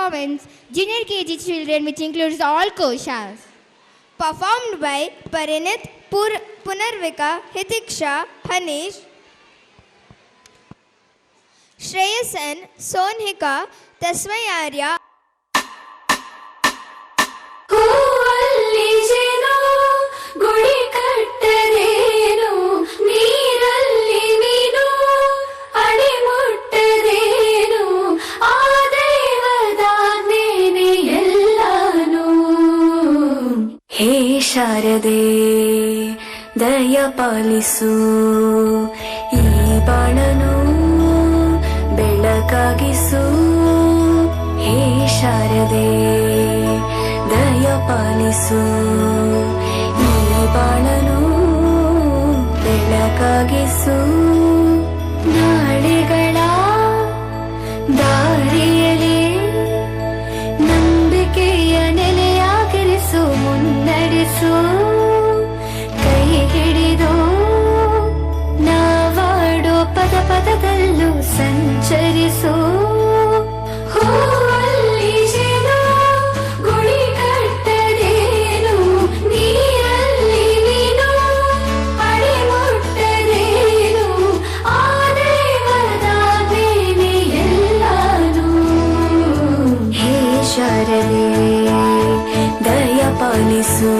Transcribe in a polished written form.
performance, Junior KG Children, which includes all koshas. Performed by Parinit, Punarvika, Hitiksha, Hanish, Shreyasan, Sonhika, Tasmay Arya. ಗುಡಿ ಕಟ್ಟದೇನು ನೀರಲ್ಲಿ ಮೀನು ಅಡಿ ಮುಟ್ಟದೇನು ಆ ದೇವದಾನೇನೆ ಎಲ್ಲಾನು. ಹೇ ಶಾರದೆ ದಯ ಪಾಲಿಸು ಈ ಬಾಣನು ಬೆಳಕಾಗಿಸು. ಹೇ ಶಾರದೆ ದಯ ಪಾಲಿಸು ಈ ಬಾಣನು ಬೆಳಕಾಗಿಸು. ನಾಳೆಗಳ ದಾರಿಯಲ್ಲಿ ನಂಬಿಕೆಯ ನೆಲೆಯಾಗಿರಿಸು, ಮುನ್ನಡೆಸು. ಕೈ ಹಿಡಿದು ನಾವಾಡೋ ಪದ ಪದದಲ್ಲೂ ಸಂಚರಿಸು. ಶಾರದೆ ದಯ ಪಾಲಿಸು.